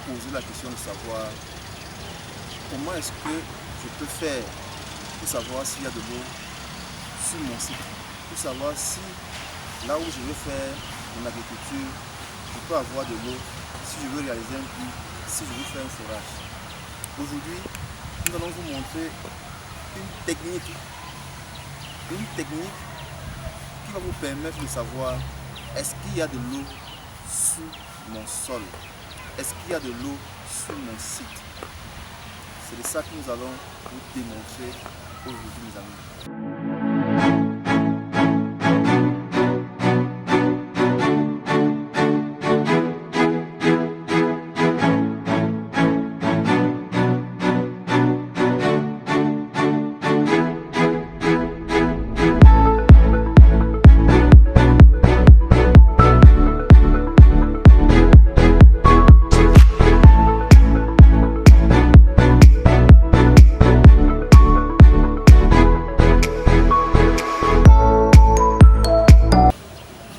posé la question de savoir comment est-ce que je peux faire pour savoir s'il y a de l'eau sur mon site, pour savoir si là où je veux faire mon agriculture, je peux avoir de l'eau, si je veux réaliser un puits, si je veux faire un forage. Aujourd'hui, nous allons vous montrer une technique qui va vous permettre de savoir est-ce qu'il y a de l'eau sur mon sol, est-ce qu'il y a de l'eau sur mon site. C'est de ça que nous allons vous démontrer aujourd'hui, mes amis.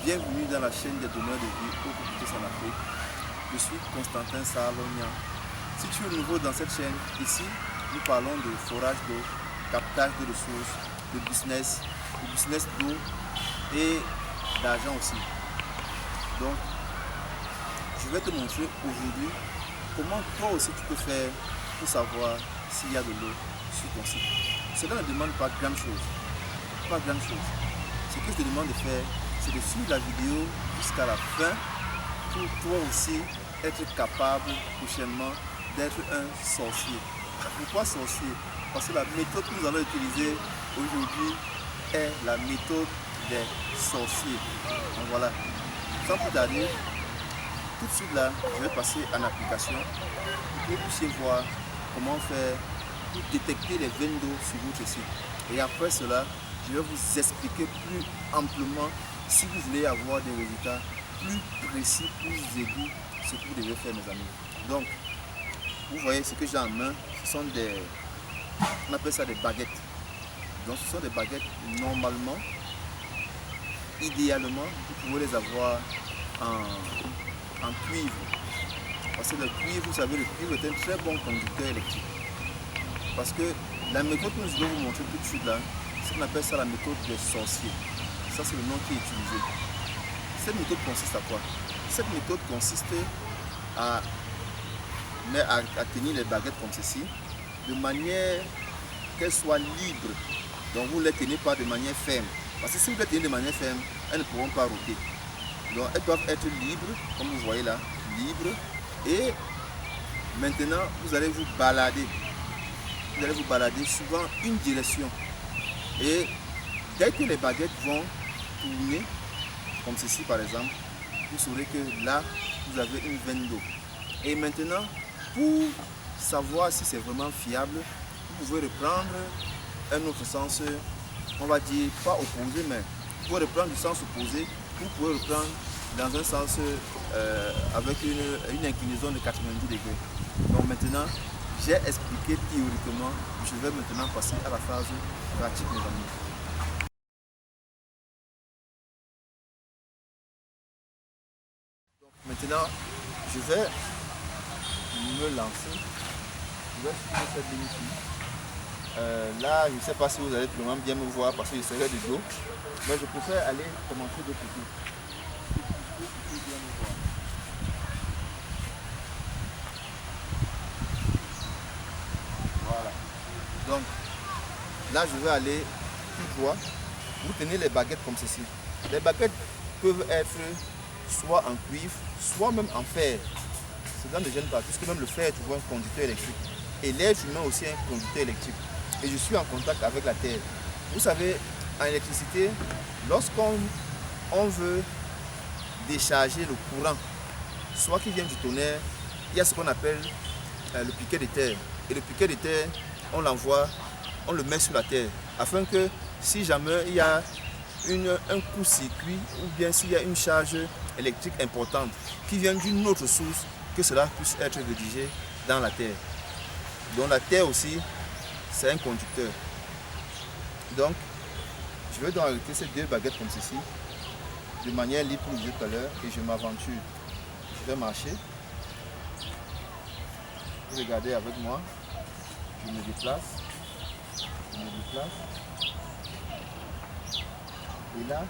Bienvenue dans la chaîne des donneurs de vie au Copitos en Afrique. Je suis Constantin Salonia. Si tu es nouveau dans cette chaîne, ici nous parlons de forage d'eau, captage de ressources, de business d'eau et d'argent aussi. Donc, je vais te montrer aujourd'hui comment toi aussi tu peux faire pour savoir s'il y a de l'eau sur ton site. Cela ne demande pas grand chose. Pas grand chose. Ce que je te demande de faire, c'est de suivre la vidéo jusqu'à la fin pour toi aussi être capable prochainement d'être un sorcier. Pourquoi sorcier? Parce que la méthode que nous allons utiliser aujourd'hui est la méthode des sorciers. Donc voilà, sans plus tarder, tout de suite là, je vais passer en application pour que vous puissiez voir comment faire pour détecter les veines d'eau sur votre site. Et après cela, je vais vous expliquer plus amplement si vous voulez avoir des résultats plus précis, plus aigus, ce que vous devez faire, mes amis. Donc, vous voyez ce que j'ai en main, ce sont des, on appelle ça des baguettes. Donc, ce sont des baguettes normalement, idéalement, vous pouvez les avoir en cuivre. Parce que le cuivre, vous savez, le cuivre est un très bon conducteur électrique. Parce que la méthode que je vais vous montrer tout de suite là, c'est qu'on appelle ça la méthode des sorciers. Ça, c'est le nom qui est utilisé. Cette méthode consiste à quoi? Cette méthode consiste à tenir les baguettes comme ceci, de manière qu'elles soient libres. Donc, vous ne les tenez pas de manière ferme. Parce que si vous les tenez de manière ferme, elles ne pourront pas roter. Donc, elles doivent être libres, comme vous voyez là, libres. Et maintenant, vous allez vous balader. Vous allez vous balader suivant une direction. Et dès que les baguettes vont tourner, comme ceci par exemple, vous saurez que là, vous avez une veine d'eau. Et maintenant, pour savoir si c'est vraiment fiable, vous pouvez reprendre un autre sens, on va dire pas opposé, mais vous pouvez reprendre du sens opposé, vous pouvez reprendre dans un sens avec une inclinaison de 90 degrés. Donc maintenant, j'ai expliqué théoriquement, je vais maintenant passer à la phase pratique, mes amis. Donc, maintenant, je vais me lancer. Je vais suivre cette ligne ici. Là, je ne sais pas si vous allez vraiment bien me voir parce que je serai de dos, mais je préfère aller commencer de côté. Voilà. Donc, là, je vais aller tout droit. Vous tenez les baguettes comme ceci. Les baguettes peuvent être soit en cuivre, soit même en fer. Cela ne gêne pas, puisque même le fer est toujours un conducteur électrique. Et l'être humain aussi est un conducteur électrique. Et je suis en contact avec la terre. Vous savez, en électricité, lorsqu'on veut décharger le courant, soit qui vient du tonnerre, il y a ce qu'on appelle le piquet de terre. Et le piquet de terre, on l'envoie, on le met sur la terre, afin que si jamais il y a un court-circuit ou bien s'il y a une charge électrique importante qui vient d'une autre source, que cela puisse être rédigé dans la terre. Donc la terre aussi, c'est un conducteur. Donc, je vais donc arrêter ces deux baguettes comme ceci, de manière libre comme je disais tout à l'heure, et je m'aventure. Je vais marcher. Vous regardez avec moi, je me déplace, et là,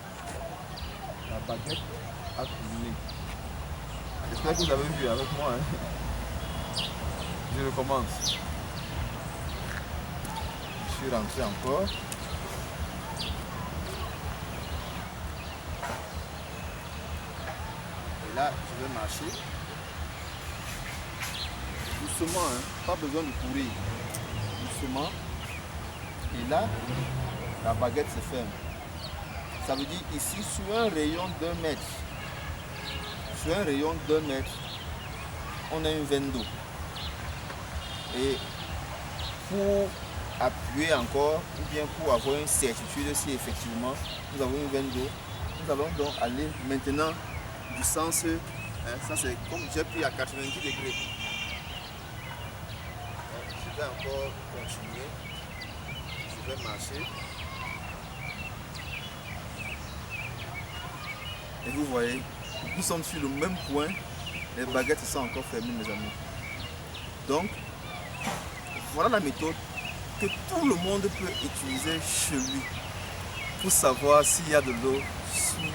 la baguette a tourné. J'espère que vous avez vu avec moi. Hein. Je recommence. Je suis rentré encore. Et là, je vais marcher. Doucement, hein, pas besoin de courir. Doucement. Et là, la baguette se ferme. Ça veut dire ici, sur un rayon d'1 mètre, on a une veine d'eau. Et pour appuyer encore, ou bien pour avoir une certitude si effectivement nous avons une veine d'eau, nous allons donc aller maintenant du sens, ça c'est comme j'ai pris à 90 degrés. Je vais encore continuer, je vais marcher. Et vous voyez, nous sommes sur le même point, les baguettes sont encore fermées mes amis. Donc, voilà la méthode que tout le monde peut utiliser chez lui pour savoir s'il y a de l'eau sous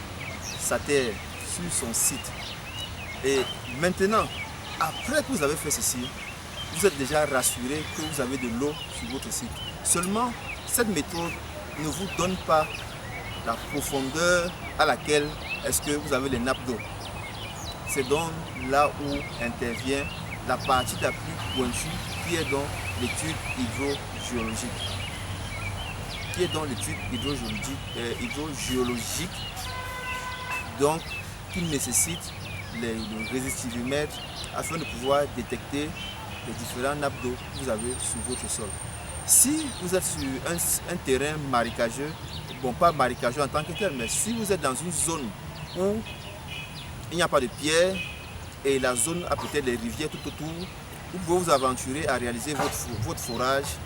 sa terre, sur son site. Et maintenant, après que vous avez fait ceci, vous êtes déjà rassuré que vous avez de l'eau sur votre site. Seulement, cette méthode ne vous donne pas la profondeur à laquelle est-ce que vous avez les nappes d'eau. C'est donc là où intervient la partie la plus pointue qui est dans l'étude hydrogéologique, donc qui nécessite le résistivimètre afin de pouvoir détecter les différentes nappes d'eau que vous avez sur votre sol. Si vous êtes sur un terrain marécageux, bon pas marécageux en tant que tel, mais si vous êtes dans une zone où il n'y a pas de pierre et la zone a peut-être des rivières tout autour, vous pouvez vous aventurer à réaliser votre forage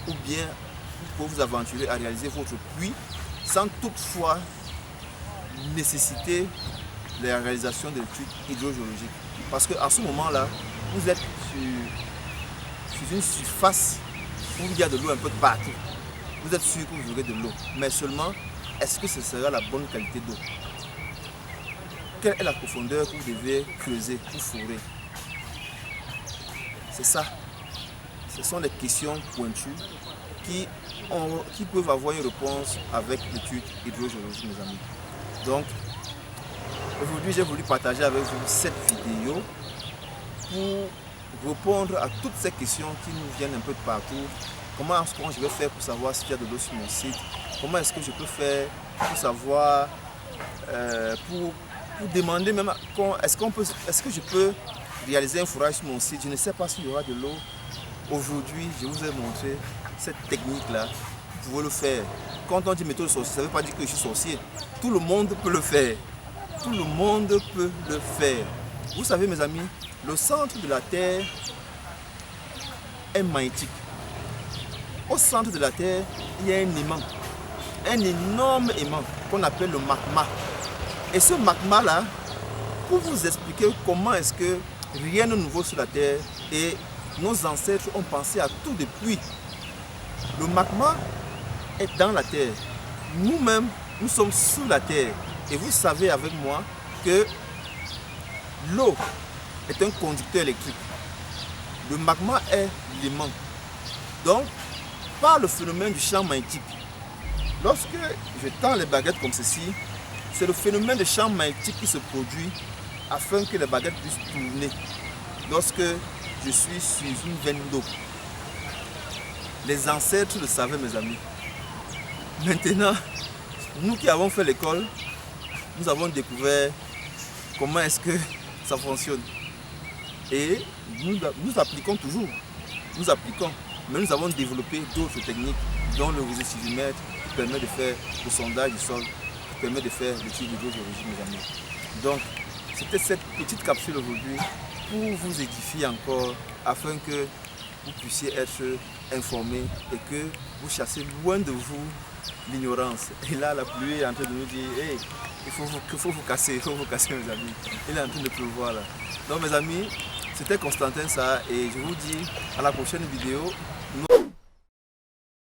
ou bien vous pouvez vous aventurer à réaliser votre puits sans toutefois nécessiter la réalisation de l'étude hydrogéologique. Parce qu'à ce moment-là, vous êtes sur une surface où il y a de l'eau un peu de partout. Vous êtes sûr que vous aurez de l'eau, mais seulement, est-ce que ce sera la bonne qualité d'eau? Quelle est la profondeur que vous devez creuser pour fourrer? C'est ça. Ce sont des questions pointues qui peuvent avoir une réponse avec l'étude hydrogéologique, mes amis. Donc, aujourd'hui, j'ai voulu partager avec vous cette vidéo pour répondre à toutes ces questions qui nous viennent un peu de partout. Comment est-ce que je vais faire pour savoir s'il y a de l'eau sur mon site? Comment est-ce que je peux faire pour savoir, pour demander même, est-ce que je peux réaliser un forage sur mon site? Je ne sais pas s'il y aura de l'eau. Aujourd'hui, je vous ai montré cette technique-là. Vous pouvez le faire. Quand on dit méthode sorcière, ça ne veut pas dire que je suis sorcier. Tout le monde peut le faire. Tout le monde peut le faire. Vous savez, mes amis, le centre de la Terre est magnétique. Au centre de la Terre, il y a un aimant, un énorme aimant qu'on appelle le magma. Et ce magma-là, pour vous expliquer comment est-ce que rien de nouveau sur la Terre et nos ancêtres ont pensé à tout depuis. Le magma est dans la Terre. Nous-mêmes, nous sommes sous la Terre. Et vous savez avec moi que l'eau est un conducteur électrique. Le magma est l'aimant. Donc, par le phénomène du champ magnétique, lorsque je tends les baguettes comme ceci, c'est le phénomène de champ magnétique qui se produit afin que les baguettes puissent tourner lorsque je suis sur une veine d'eau. Les ancêtres le savaient, mes amis. Maintenant, nous qui avons fait l'école, nous avons découvert comment est-ce que ça fonctionne. Et nous appliquons toujours. Nous appliquons. Mais nous avons développé d'autres techniques, dont le résistivimètre, qui permet de faire le sondage du sol, qui permet de faire l'étude hydrogéologique, mes amis. Donc, c'était cette petite capsule aujourd'hui pour vous édifier encore, afin que vous puissiez être informés et que vous chassez loin de vous l'ignorance. Et là, la pluie est en train de nous dire, hey, il faut vous casser, mes amis. Il est en train de pleuvoir là. Donc, mes amis, C'était Constantin Sarr et je vous dis à la prochaine vidéo.